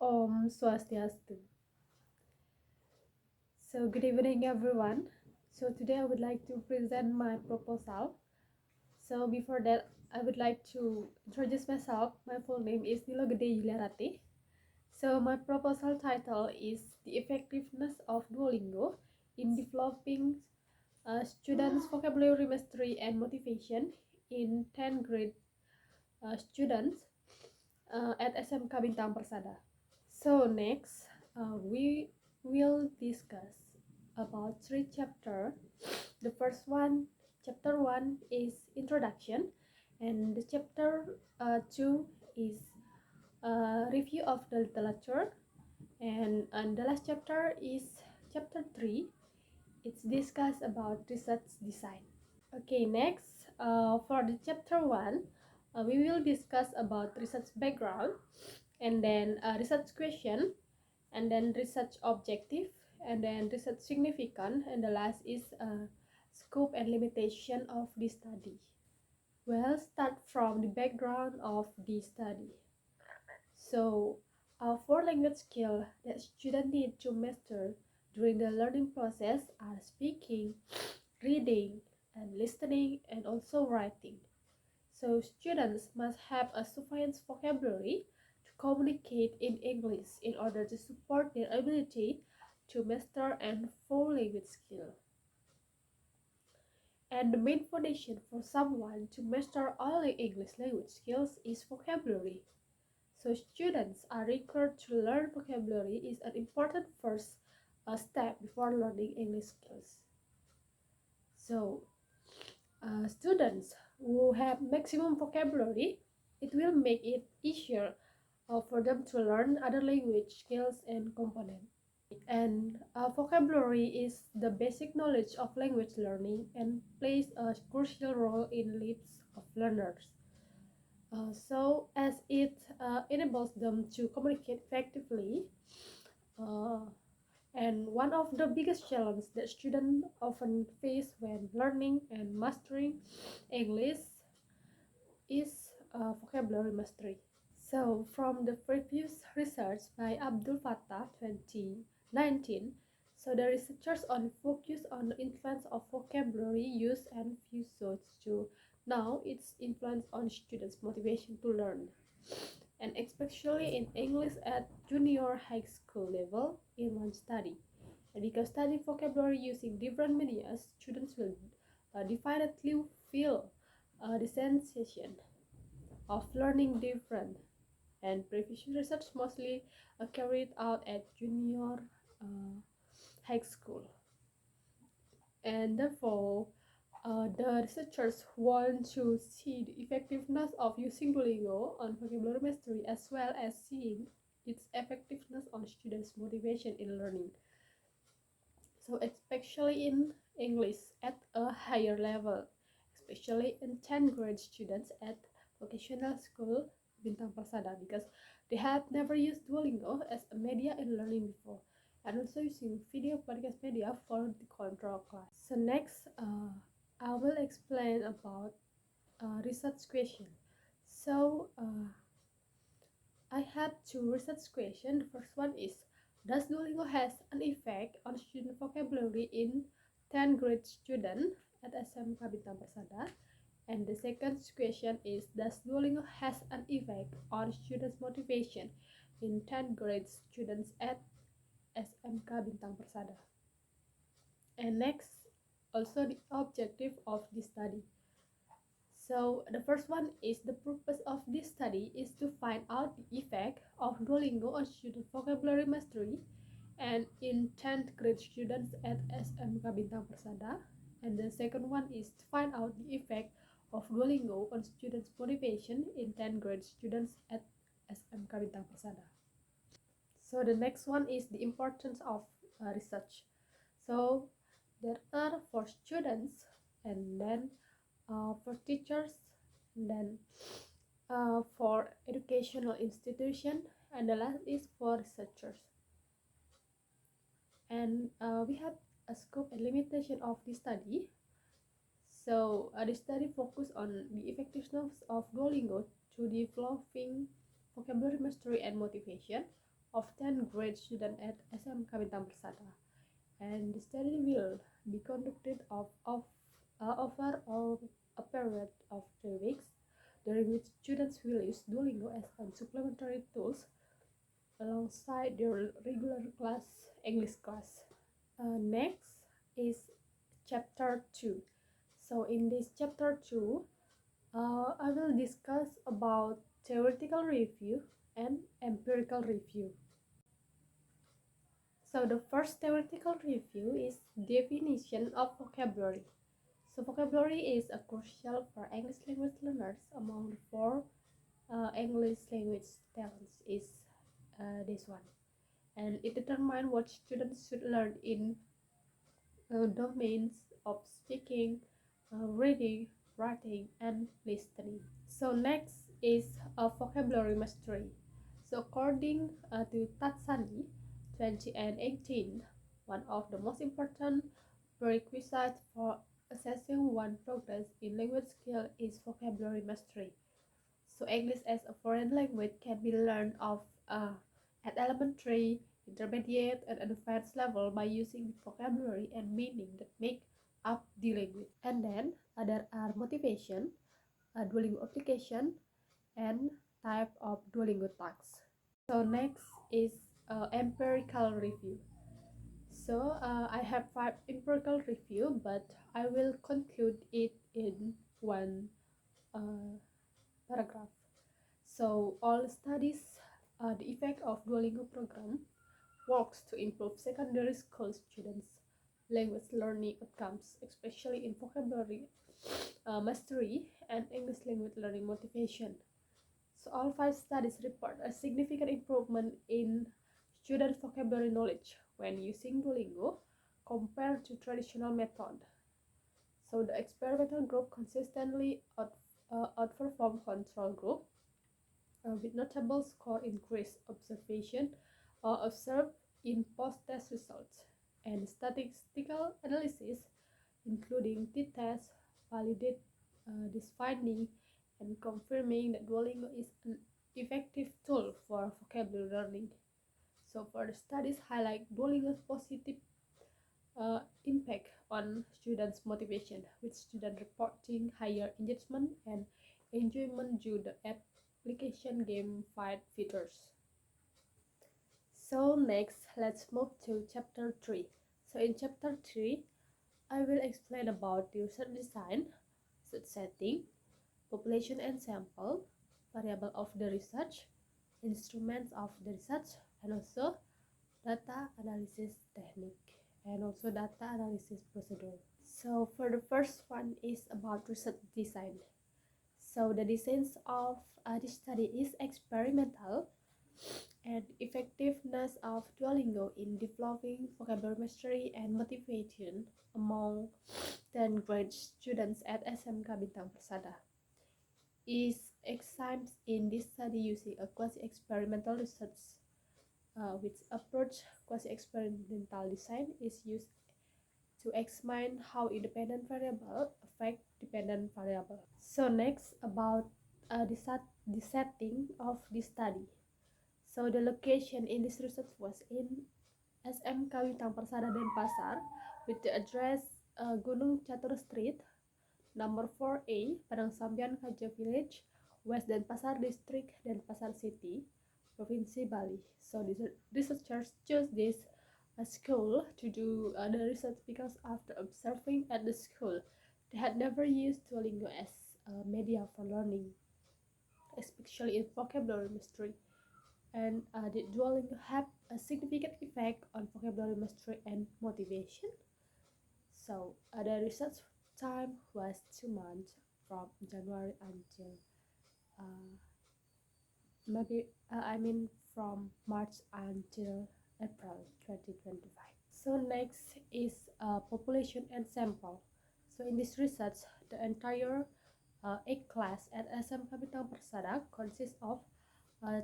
Om Swastiastu. So, good evening, everyone. So, today I would like to present my proposal. So, before that, I would like to introduce myself. My full name is Nilogede Yuliarati. So, my proposal title is The Effectiveness of Duolingo in Developing Students' Vocabulary Mastery and Motivation in 10th grade students at SMK Bintang Persada. So next, we will discuss about three chapters. The first one, chapter 1 is introduction, and the chapter 2 is review of the literature, and the last chapter is chapter 3. It's discuss about research design. Okay, next, for the chapter 1, we will discuss about research background, and then research question, and then research objective, and then research significant, and the last is scope and limitation of the study. Well, start from the background of the study. So, four language skills that students need to master during the learning process are speaking, reading, and listening, and also writing. So students must have a sufficient vocabulary to communicate in English in order to support their ability to master and full language skill. And the main foundation for someone to master all English language skills is vocabulary. So students are required to learn vocabulary is an important first step before learning English skills. So students who have maximum vocabulary, it will make it easier for them to learn other language skills and components. And vocabulary is the basic knowledge of language learning and plays a crucial role in lives of learners. So as it enables them to communicate effectively, uh, and one of the biggest challenges that students often face when learning and mastering English is vocabulary mastery. So, from the previous research by Abdul Fattah 2019, so the researchers on focus on the influence of vocabulary use and usage to now its influence on students' motivation to learn, and especially in English at junior high school level in one study. And because studying vocabulary using different media, students will definitely feel the sensation of learning different, and previous research mostly carried out at junior high school. And therefore, the researchers want to see the effectiveness of using Duolingo on vocabulary mastery as well as seeing its effectiveness on students' motivation in learning. So especially in English at a higher level, especially in 10th grade students at vocational school Bintang Persada, because they have never used Duolingo as a media in learning before, and also using video podcast media for the control class. So next, I will explain about research question. So I have two research questions. The first one is, does Duolingo has an effect on student vocabulary in 10th grade student at SMK Bintang Persada? And the second question is, does Duolingo has an effect on students' motivation in 10th grade students at SMK Bintang Persada? And next, also the objective of this study. So the first one is, the purpose of this study is to find out the effect of Duolingo on student vocabulary mastery and in 10th grade students at SMK Bintang Persada. And the second one is to find out the effect of Duolingo on students' motivation in 10th grade students at SMK Bintang Persada. So the next one is the importance of research. So there are for students, and then for teachers, and then for educational institution, and the last is for researchers. And we have a scope and limitation of the study. So the study focus on the effectiveness of Duolingo to developing vocabulary mastery and motivation of 10th grade students at SMK Bintang Persada, and the study will be conducted over a period of 3 weeks, during which students will use Duolingo as a supplementary tools alongside their regular English class. Next is chapter 2. So in this chapter 2, I will discuss about theoretical review and empirical review. So the first theoretical review is definition of vocabulary. So vocabulary is a crucial for English language learners. Among the four English language talents is this one, and it determines what students should learn in domains of speaking, reading, writing, and listening. So next is a vocabulary mastery. So according to Tatsani 2018, one of the most important prerequisites for assessing one's progress in language skill is vocabulary mastery. So English as a foreign language can be learned at elementary, intermediate, and advanced level by using the vocabulary and meaning that make up the language. And then there are motivation, Duolingo application, and type of Duolingo tasks. So next is empirical review. So I have 5 empirical review, but I will conclude it in one paragraph. So all studies the effect of Duolingo program works to improve secondary school students' language learning outcomes, especially in vocabulary mastery and English language learning motivation. So all 5 studies report a significant improvement in student vocabulary knowledge when using Duolingo compared to traditional method. So the experimental group consistently outperformed control group with notable score increase observation observed in post-test results, and statistical analysis, including t-tests, validate this finding and confirming that Duolingo is an effective tool for vocabulary learning. So further studies highlight Duolingo's positive impact on students' motivation, with students reporting higher engagement and enjoyment due to the application gamified features. So next, let's move to chapter 3. So in chapter 3, I will explain about the research design, research setting, population and sample, variable of the research, instruments of the research, and also data analysis technique, and also data analysis procedure. So for the first one is about research design. So the designs of this study is experimental, and effectiveness of Duolingo in developing vocabulary mastery and motivation among 10th grade students at SMK Bintang Persada is examined in this study using a quasi-experimental research, which approach quasi-experimental design is used to examine how independent variable affect dependent variable. So next about the setting of this study. So the location in this research was in SMK Bintang Persada Denpasar with the address Gunung Catur Street, number 4A, Padang Sambian Kaja Village, West Denpasar District, Denpasar City, Provinsi Bali. So the researchers chose this school to do the research because after observing at the school, they had never used Duolingo as a media for learning, especially in vocabulary mastery. And did Duolingo have a significant effect on vocabulary mastery and motivation? So the research time was 2 months from January until from March until April 2025. So next is population and sample. So in this research, the entire A class at SMK Bintang Persada consists of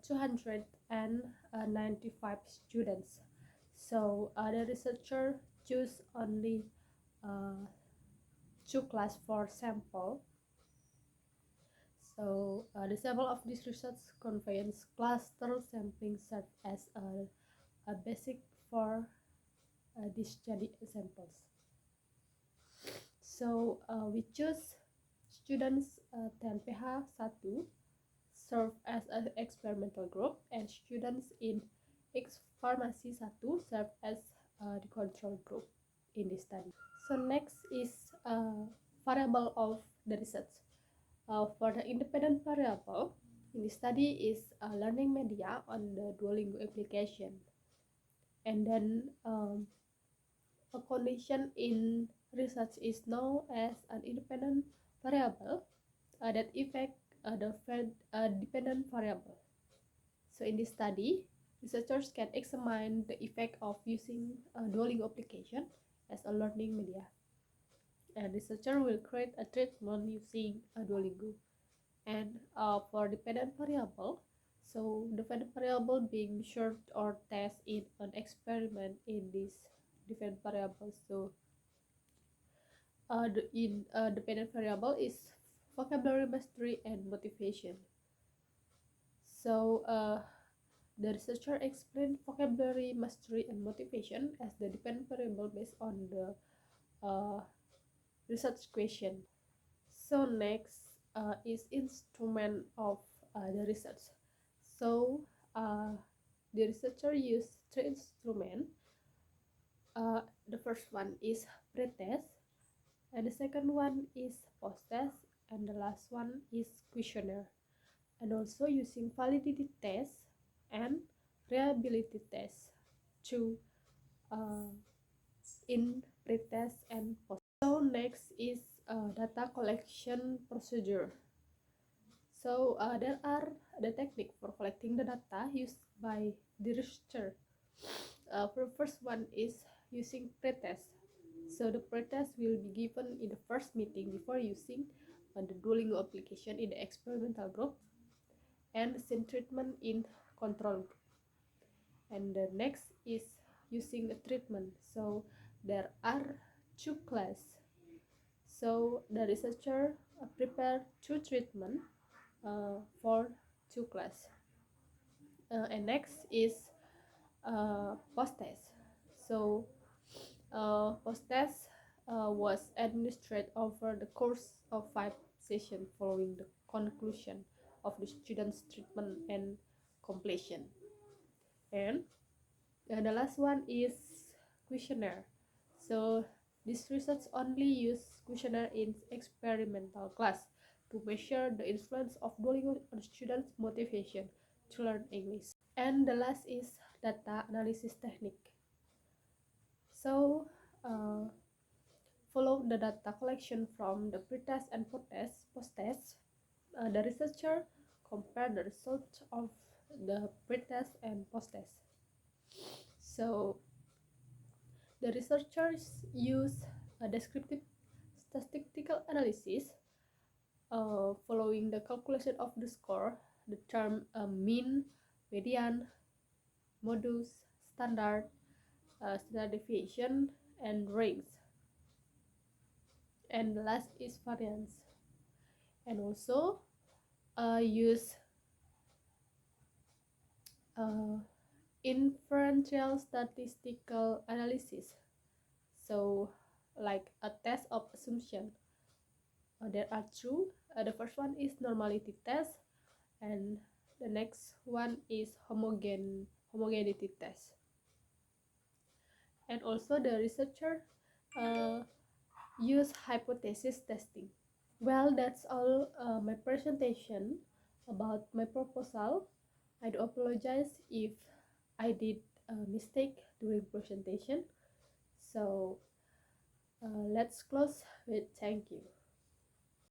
295 students. So the researcher choose only 2 class for sample. The sample of this research conveys cluster sampling serve as a basic for these study samples. We choose students 10PH1 serve as an experimental group, and students in X Pharmacy 1 serve as the control group in this study. So next is variable of the research. For the independent variable in the study is learning media on the Duolingo application, and then a condition in research is known as an independent variable that affect the dependent variable. So in this study, researchers can examine the effect of using a Duolingo application as a learning media. And researcher will create a treatment using a Duolingo. And for dependent variable, so dependent variable being measured or tested in an experiment in this dependent variable. So the dependent variable is vocabulary mastery and motivation. So the researcher explained vocabulary mastery and motivation as the dependent variable based on the research question. So next is instrument of the research. So the researcher used 3 instruments. The first one is pretest, and the second one is post-test, and the last one is questionnaire, and also using validity test and reliability test to in pretest and post. So next is data collection procedure. So there are the technique for collecting the data used by the researcher. The first one is using pretest. So the pretest will be given in the first meeting before using the Duolingo application in the experimental group, and the same treatment in control group. And the next is using a treatment. So there are 2 classes. So the researcher prepare 2 treatment for 2 classes. And next is post-test. So post-test was administered over the course of 5 sessions following the conclusion of the student's treatment and completion. And the last one is questionnaire. So this research only use questionnaire in experimental class to measure the influence of Duolingo on students' motivation to learn English. And the last is data analysis technique. So follow the data collection from the pretest and post-test. The researcher compare the results of the pretest and post-test. So the researchers use a descriptive statistical analysis following the calculation of the score, the term mean, median, modus, standard, standard deviation, and range. And the last is variance. And also use inferential statistical analysis. So like a test of assumption. There are 2. The first one is normality test, and the next one is homogeneity test. And also the researcher use hypothesis testing. Well, that's all my presentation about my proposal. I do apologize if I did a mistake during presentation. So let's close with thank you.